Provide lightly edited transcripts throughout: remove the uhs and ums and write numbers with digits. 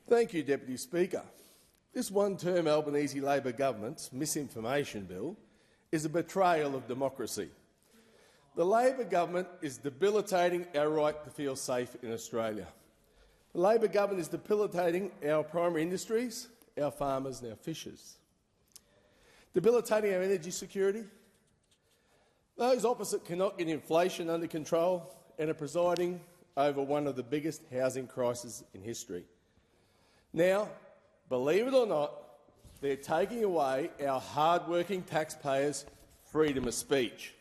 Thank you, Deputy Speaker. This one-term Albanese Labor government's misinformation bill is a betrayal of democracy. The Labor government is debilitating our right to feel safe in Australia. The Labor government is debilitating our primary industries, our farmers and our fishers. Debilitating our energy security. Those opposite cannot get inflation under control and are presiding over one of the biggest housing crises in history. Now, believe it or not, they're taking away our hard-working taxpayers' freedom of speech.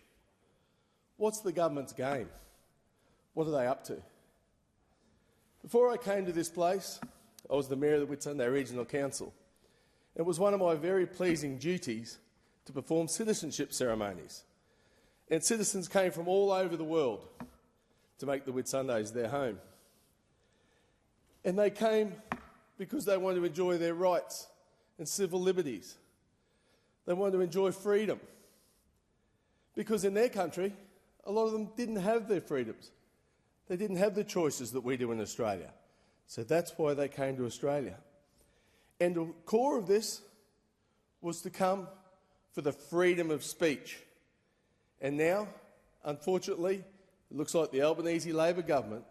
What's the government's game? What are they up to? Before I came to this place, I was the Mayor of the Whitsunday Regional Council. It was one of my very pleasing duties to perform citizenship ceremonies. And citizens came from all over the world to make the Whitsundays their home. And they came because they wanted to enjoy their rights and civil liberties. They wanted to enjoy freedom. Because in their country, a lot of them didn't have their freedoms. They didn't have the choices that we do in Australia. So that's why they came to Australia. And the core of this was to come for the freedom of speech. And now, unfortunately, it looks like the Albanese Labor government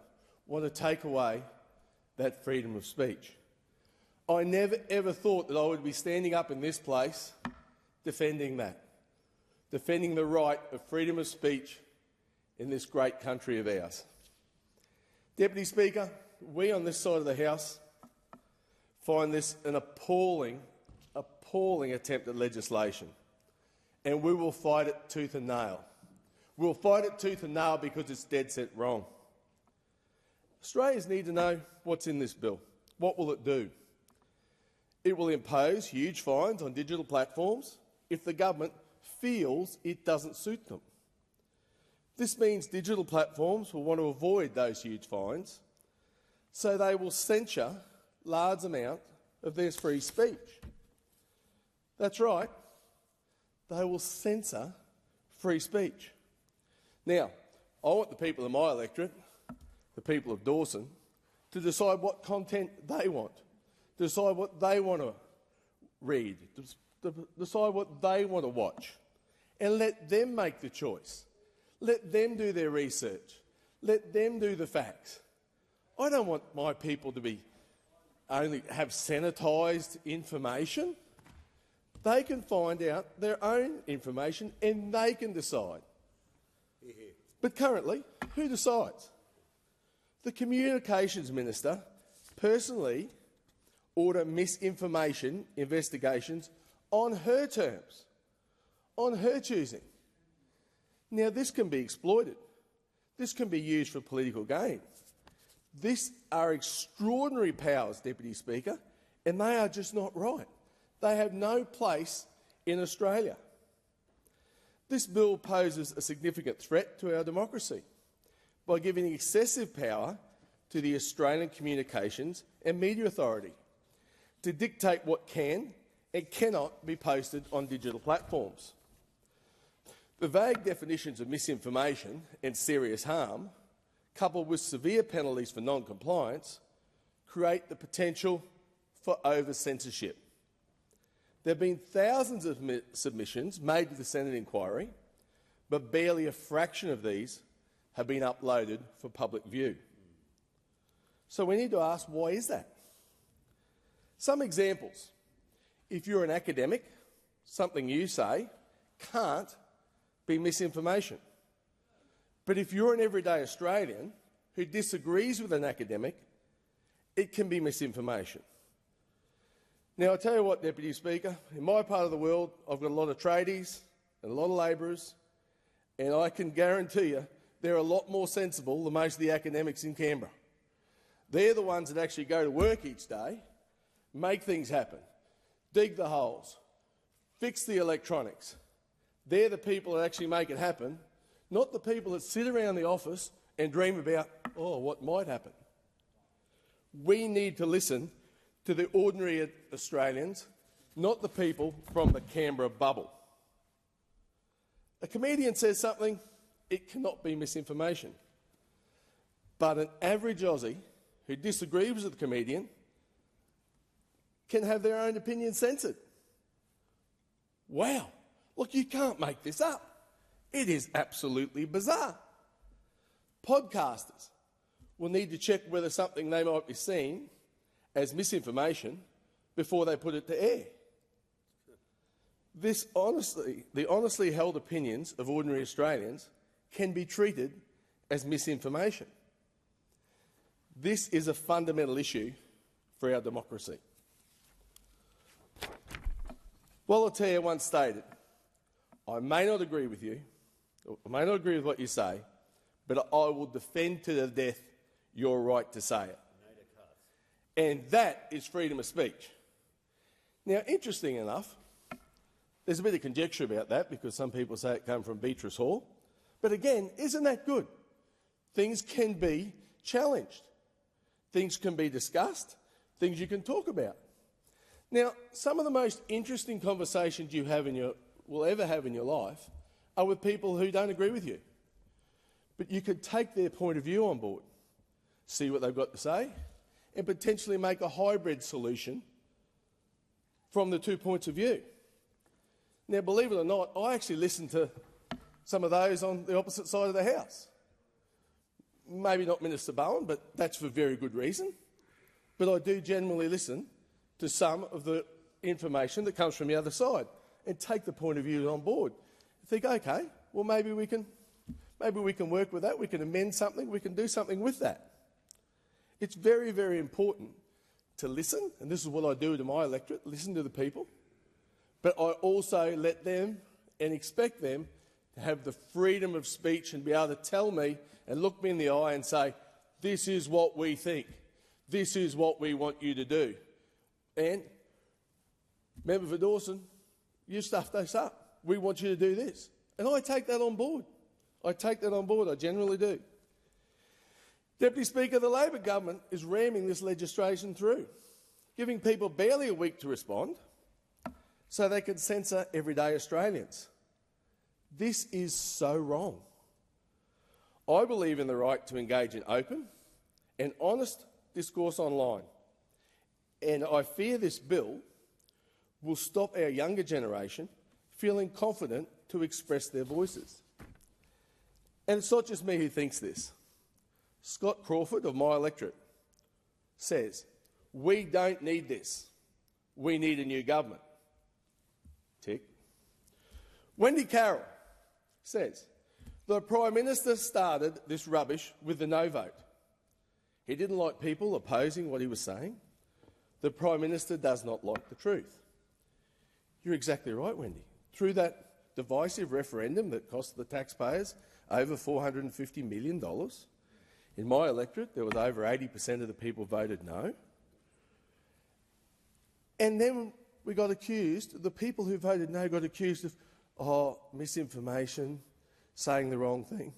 want to take away that freedom of speech. I never ever thought that I would be standing up in this place defending that, defending the right of freedom of speech in this great country of ours. Deputy Speaker, we on this side of the House find this an appalling attempt at legislation, and we will fight it tooth and nail. We'll fight it tooth and nail because it's dead set wrong. Australians need to know what's in this bill. What will it do? It will impose huge fines on digital platforms if the government feels it doesn't suit them. This means digital platforms will want to avoid those huge fines, so they will censure large amounts of their free speech. That's right, they will censor free speech. Now, I want the people of my electorate, the people of Dawson, to decide what content they want, to decide what they want to read, to decide what they want to watch, and let them make the choice. Let them do their research. Let them do the facts. I don't want my people to be only have sanitised information. They can find out their own information and they can decide. But currently, who decides? The Communications Minister personally order misinformation investigations on her terms, on her choosing. Now, this can be exploited. This can be used for political gain. These are extraordinary powers, Deputy Speaker, and they are just not right. They have no place in Australia. This bill poses a significant threat to our democracy by giving excessive power to the Australian Communications and Media Authority to dictate what can and cannot be posted on digital platforms. The vague definitions of misinformation and serious harm, coupled with severe penalties for non-compliance, create the potential for over-censorship. There have been thousands of submissions made to the Senate inquiry, but barely a fraction of these have been uploaded for public view. So we need to ask, why is that? Some examples. If you're an academic, something you say can't be misinformation. But if you're an everyday Australian who disagrees with an academic, it can be misinformation. Now, I tell you what, Deputy Speaker, in my part of the world, I've got a lot of tradies and a lot of labourers, and I can guarantee you they're a lot more sensible than most of the academics in Canberra. They're the ones that actually go to work each day, make things happen, dig the holes, fix the electronics. They're the people that actually make it happen, not the people that sit around the office and dream about, oh, what might happen. We need to listen to the ordinary Australians, not the people from the Canberra bubble. A comedian says something, it cannot be misinformation. But an average Aussie who disagrees with the comedian can have their own opinion censored. Wow. Look, you can't make this up. It is absolutely bizarre. Podcasters will need to check whether something they might be seeing as misinformation before they put it to air. The honestly held opinions of ordinary Australians can be treated as misinformation. This is a fundamental issue for our democracy. Voltaire once stated, "I may not agree with you, or I may not agree with what you say, but I will defend to the death your right to say it." And that is freedom of speech. Now, interesting enough, there's a bit of conjecture about that because some people say it came from Beatrice Hall. But again, isn't that good? Things can be challenged. Things can be discussed. Things you can talk about. Now, some of the most interesting conversations you will ever have in your life are with people who don't agree with you. But you could take their point of view on board, see what they've got to say, and potentially make a hybrid solution from the 2 points of view. Now, believe it or not, I actually listen to some of those on the opposite side of the House. Maybe not Minister Bowen, but that's for very good reason. But I do generally listen to some of the information that comes from the other side and take the point of view on board. Think, okay, well maybe we can work with that, we can amend something, we can do something with that. It's very, very important to listen, and this is what I do to my electorate, listen to the people, but I also let them and expect them to have the freedom of speech and be able to tell me and look me in the eye and say, this is what we think, this is what we want you to do. And, member for Dawson, you stuffed us up. We want you to do this. And I take that on board. I take that on board, I generally do. Deputy Speaker, the Labor government is ramming this legislation through, giving people barely a week to respond so they can censor everyday Australians. This is so wrong. I believe in the right to engage in open and honest discourse online, and I fear this bill will stop our younger generation feeling confident to express their voices. And it's not just me who thinks this. Scott Crawford of my electorate says, we don't need this. We need a new government. Tick. Wendy Carroll says, the Prime Minister started this rubbish with the no vote. He didn't like people opposing what he was saying. The Prime Minister does not like the truth. You're exactly right, Wendy. Through that divisive referendum that cost the taxpayers over $450 million, in my electorate there was over 80% of the people voted no. And then we got accused, the people who voted no got accused of, misinformation, saying the wrong thing.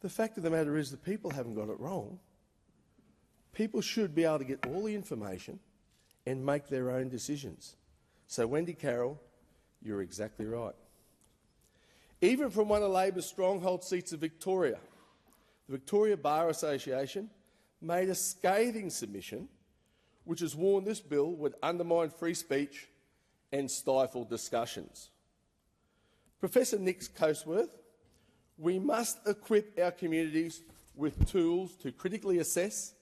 The fact of the matter is the people haven't got it wrong. People should be able to get all the information and make their own decisions. So, Wendy Carroll, you're exactly right. Even from one of Labor's stronghold seats of Victoria, the Victoria Bar Association made a scathing submission which has warned this bill would undermine free speech and stifle discussions. Professor Nick Coatsworth, we must equip our communities with tools to critically assess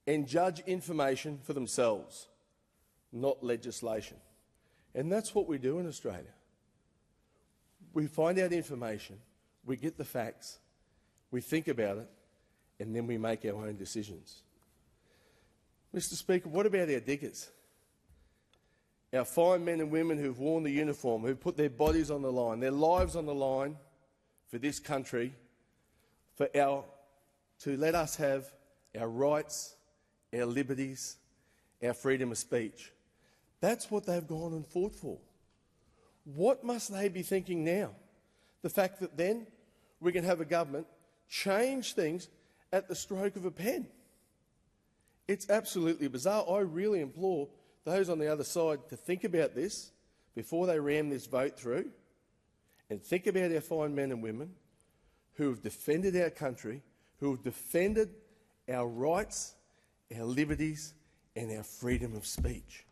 and judge information for themselves, not legislation. And that's what we do in Australia. We find out information, we get the facts, we think about it, and then we make our own decisions. Mr. Speaker, what about our diggers? Our fine men and women who've worn the uniform, who've put their bodies on the line, their lives on the line for this country, to let us have our rights, our liberties, our freedom of speech. That's what they've gone and fought for. What must they be thinking now? The fact that then we can have a government change things at the stroke of a pen. It's absolutely bizarre. I really implore those on the other side to think about this before they ram this vote through, and think about our fine men and women who have defended our country, who have defended our rights, our liberties, and our freedom of speech.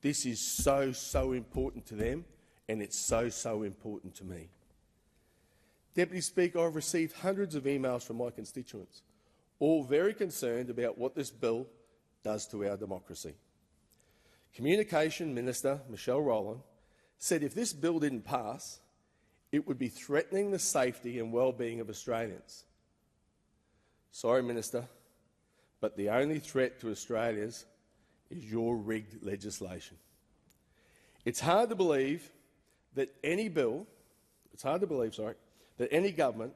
This is so, so important to them, and it's so, so important to me. Deputy Speaker, I've received hundreds of emails from my constituents, all very concerned about what this bill does to our democracy. Communication Minister Michelle Rowland said if this bill didn't pass, it would be threatening the safety and well-being of Australians. Sorry, Minister, but the only threat to Australians is your rigged legislation. It's hard to believe that any government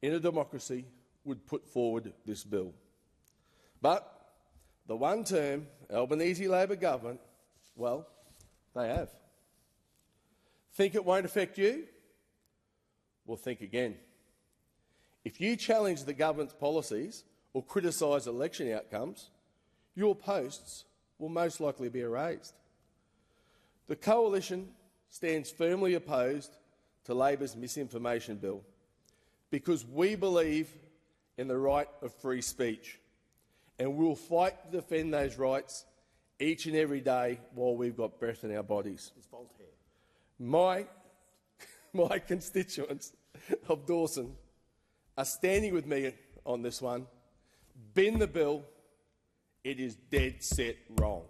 in a democracy would put forward this bill. But the one-term Albanese Labor government, well, they have. Think it won't affect you? Well, think again. If you challenge the government's policies or criticise election outcomes, your posts will most likely be erased. The Coalition stands firmly opposed to Labor's misinformation bill because we believe in the right of free speech, and we'll fight to defend those rights each and every day while we've got breath in our bodies. It's Voltaire. My constituents of Dawson are standing with me on this one. Bend the bill. It is dead set wrong.